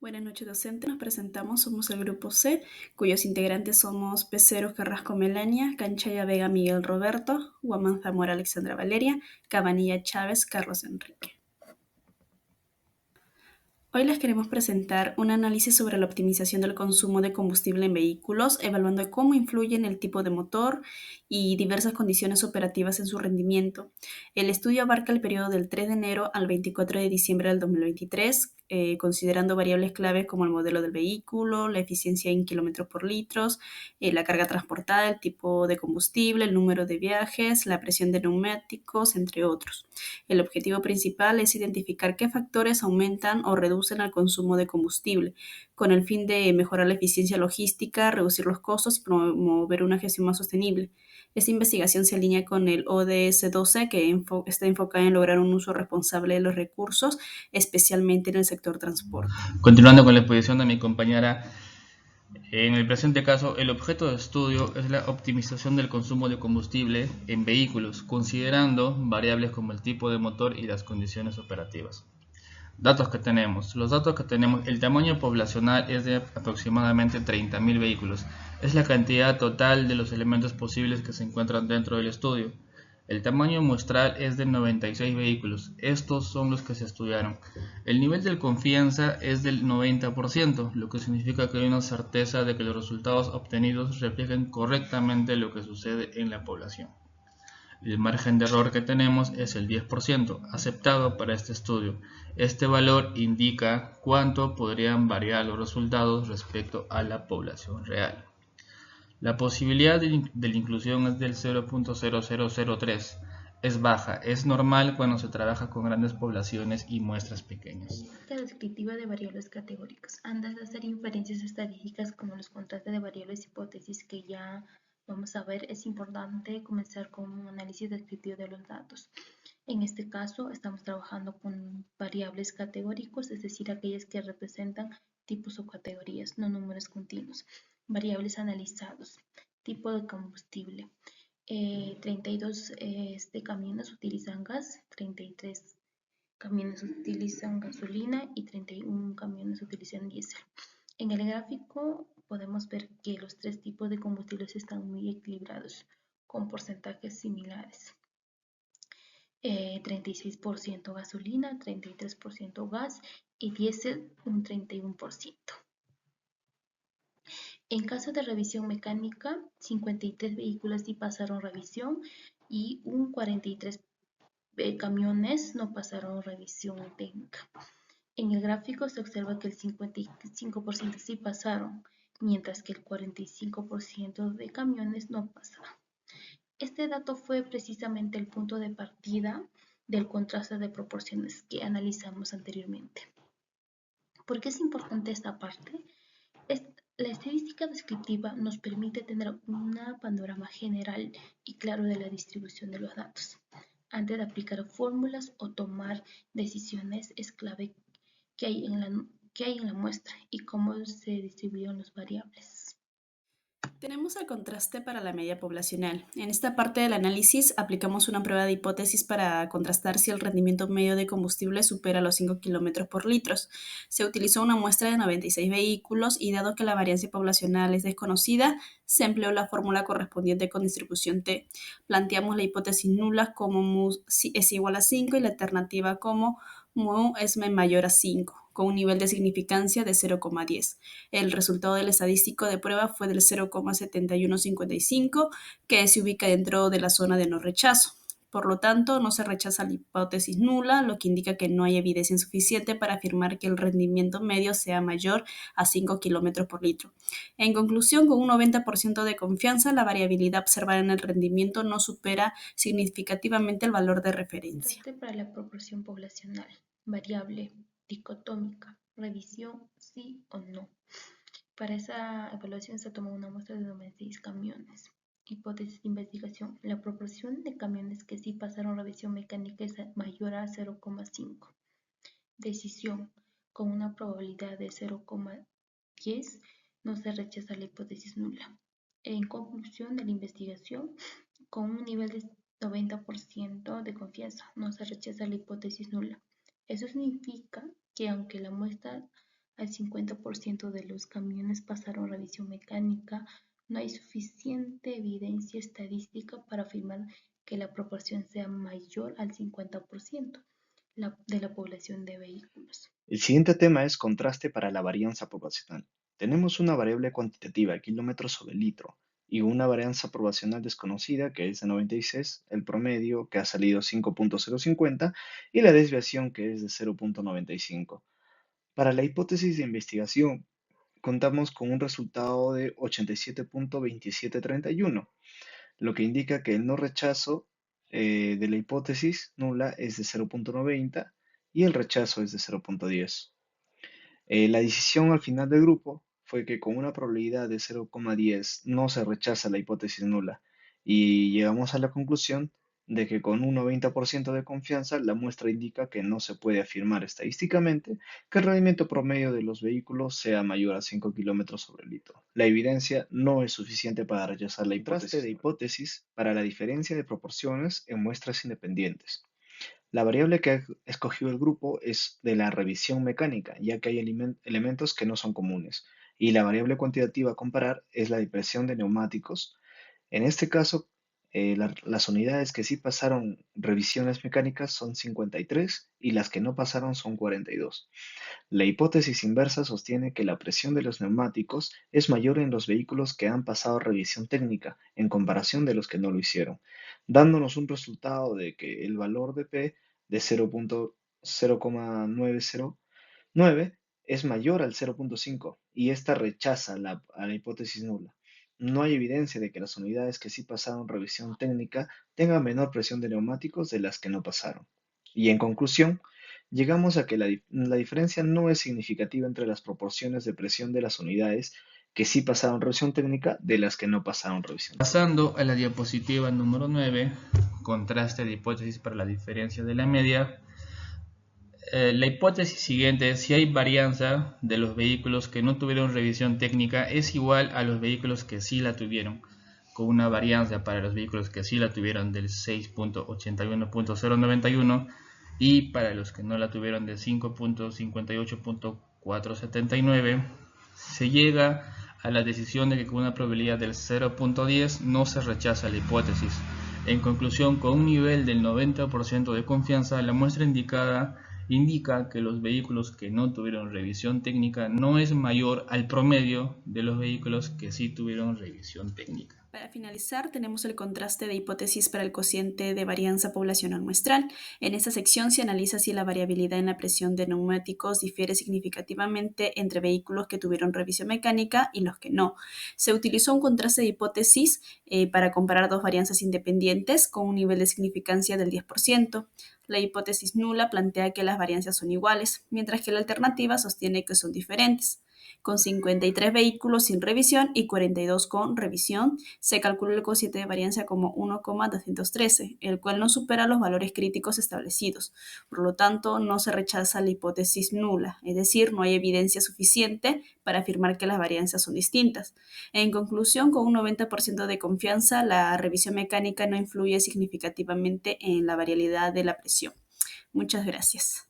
Buenas noches, docente. Nos presentamos, somos el grupo C, cuyos integrantes somos Peceros Carrasco Melania, Canchaya Vega Miguel Roberto, Guamán Zamora Alexandra Valeria, Cabanilla Chávez Carlos Enrique. Hoy les queremos presentar un análisis sobre la optimización del consumo de combustible en vehículos, evaluando cómo influyen el tipo de motor y diversas condiciones operativas en su rendimiento. El estudio abarca el periodo del 3 de enero al 24 de diciembre del 2023, considerando variables claves como el modelo del vehículo, la eficiencia en kilómetros por litros, la carga transportada, el tipo de combustible, el número de viajes, la presión de neumáticos, entre otros. El objetivo principal es identificar qué factores aumentan o reducen el consumo de combustible, con el fin de mejorar la eficiencia logística, reducir los costos y promover una gestión más sostenible. Esta investigación se alinea con el ODS 12, que está enfocada en lograr un uso responsable de los recursos, especialmente en el sector transporte. Continuando con la exposición de mi compañera, en el presente caso, el objeto de estudio es la optimización del consumo de combustible en vehículos, considerando variables como el tipo de motor y las condiciones operativas. Datos que tenemos. Los datos que tenemos, el tamaño poblacional es de aproximadamente 30.000 vehículos. Es la cantidad total de los elementos posibles que se encuentran dentro del estudio. El tamaño muestral es de 96 vehículos. Estos son los que se estudiaron. El nivel de confianza es del 90%, lo que significa que hay una certeza de que los resultados obtenidos reflejan correctamente lo que sucede en la población. El margen de error que tenemos es el 10%, aceptado para este estudio. Este valor indica cuánto podrían variar los resultados respecto a la población real. La posibilidad de la inclusión es del 0.0003. Es baja, es normal cuando se trabaja con grandes poblaciones y muestras pequeñas. Estadística descriptiva de variables categóricas. Antes de hacer inferencias estadísticas como los contrastes de variables hipótesis que ya vamos a ver, es importante comenzar con un análisis descriptivo de los datos. En este caso, estamos trabajando con variables categóricos, es decir, aquellas que representan tipos o categorías, no números continuos. Variables analizados. Tipo de combustible. 32 camiones utilizan gas, 33 camiones utilizan gasolina y 31 camiones utilizan diésel. En el gráfico podemos ver que los tres tipos de combustibles están muy equilibrados, con porcentajes similares. 36% gasolina, 33% gas y diésel un 31%. En caso de revisión mecánica, 53 vehículos sí pasaron revisión y un 43 camiones no pasaron revisión técnica. En el gráfico se observa que el 55% sí pasaron, mientras que el 45% de camiones no pasaron. Este dato fue precisamente el punto de partida del contraste de proporciones que analizamos anteriormente. ¿Por qué es importante esta parte? La estadística descriptiva nos permite tener un panorama general y claro de la distribución de los datos. Antes de aplicar fórmulas o tomar decisiones, es clave qué hay en la muestra y cómo se distribuyen las variables. Tenemos el contraste para la media poblacional. En esta parte del análisis aplicamos una prueba de hipótesis para contrastar si el rendimiento medio de combustible supera los 5 km por litro. Se utilizó una muestra de 96 vehículos y dado que la variancia poblacional es desconocida, se empleó la fórmula correspondiente con distribución T. Planteamos la hipótesis nula como mu es igual a 5 y la alternativa como mu es mayor a 5, con un nivel de significancia de 0,10. El resultado del estadístico de prueba fue del 0,7155, que se ubica dentro de la zona de no rechazo. Por lo tanto, no se rechaza la hipótesis nula, lo que indica que no hay evidencia suficiente para afirmar que el rendimiento medio sea mayor a 5 km por litro. En conclusión, con un 90% de confianza, la variabilidad observada en el rendimiento no supera significativamente el valor de referencia. Para la proporción poblacional, variable dicotómica, revisión sí o no. Para esa evaluación se tomó una muestra de 96 camiones. Hipótesis de investigación. La proporción de camiones que sí pasaron revisión mecánica es mayor a 0,5. Decisión. Con una probabilidad de 0,10 no se rechaza la hipótesis nula. En conclusión de la investigación, con un nivel de 90% de confianza no se rechaza la hipótesis nula. Eso significa que aunque la muestra al 50% de los camiones pasaron revisión mecánica, no hay suficiente evidencia estadística para afirmar que la proporción sea mayor al 50% de la población de vehículos. El siguiente tema es contraste para la varianza poblacional. Tenemos una variable cuantitativa, kilómetros sobre litro, y una varianza poblacional desconocida, que es de 96, el promedio, que ha salido 5.050, y la desviación, que es de 0.95. Para la hipótesis de investigación, contamos con un resultado de 87.2731, lo que indica que el no rechazo de la hipótesis nula es de 0.90 y el rechazo es de 0.10. La decisión al final del grupo fue que con una probabilidad de 0,10 no se rechaza la hipótesis nula y llegamos a la conclusión de que con un 90% de confianza la muestra indica que no se puede afirmar estadísticamente que el rendimiento promedio de los vehículos sea mayor a 5 kilómetros sobre litro. La evidencia no es suficiente para rechazar la hipótesis de hipótesis para la diferencia de proporciones en muestras independientes. La variable que ha escogido el grupo es de la revisión mecánica, ya que hay elementos que no son comunes. Y la variable cuantitativa a comparar es la de presión de neumáticos. En este caso, las unidades que sí pasaron revisiones mecánicas son 53 y las que no pasaron son 42. La hipótesis inversa sostiene que la presión de los neumáticos es mayor en los vehículos que han pasado revisión técnica en comparación de los que no lo hicieron, dándonos un resultado de que el valor de P de 0.909 es mayor al 0.5 y esta rechaza a la hipótesis nula. No hay evidencia de que las unidades que sí pasaron revisión técnica tengan menor presión de neumáticos de las que no pasaron. Y en conclusión, llegamos a que la diferencia no es significativa entre las proporciones de presión de las unidades que sí pasaron revisión técnica de las que no pasaron revisión técnica. Pasando a la diapositiva número 9, contraste de hipótesis para la diferencia de la media. La hipótesis siguiente es si hay varianza de los vehículos que no tuvieron revisión técnica es igual a los vehículos que sí la tuvieron, con una varianza para los vehículos que sí la tuvieron del 6.81.091 y para los que no la tuvieron del 5.58.479. Se llega a la decisión de que con una probabilidad del 0.10 no se rechaza la hipótesis. En conclusión, con un nivel del 90% de confianza, la muestra indica que los vehículos que no tuvieron revisión técnica no es mayor al promedio de los vehículos que sí tuvieron revisión técnica. Para finalizar, tenemos el contraste de hipótesis para el cociente de varianza poblacional muestral. En esta sección se analiza si la variabilidad en la presión de neumáticos difiere significativamente entre vehículos que tuvieron revisión mecánica y los que no. Se utilizó un contraste de hipótesis para comparar dos varianzas independientes con un nivel de significancia del 10%. La hipótesis nula plantea que las varianzas son iguales, mientras que la alternativa sostiene que son diferentes. Con 53 vehículos sin revisión y 42 con revisión, se calculó el cociente de varianza como 1,213, el cual no supera los valores críticos establecidos. Por lo tanto, no se rechaza la hipótesis nula, es decir, no hay evidencia suficiente para afirmar que las varianzas son distintas. En conclusión, con un 90% de confianza, la revisión mecánica no influye significativamente en la variabilidad de la presión. Muchas gracias.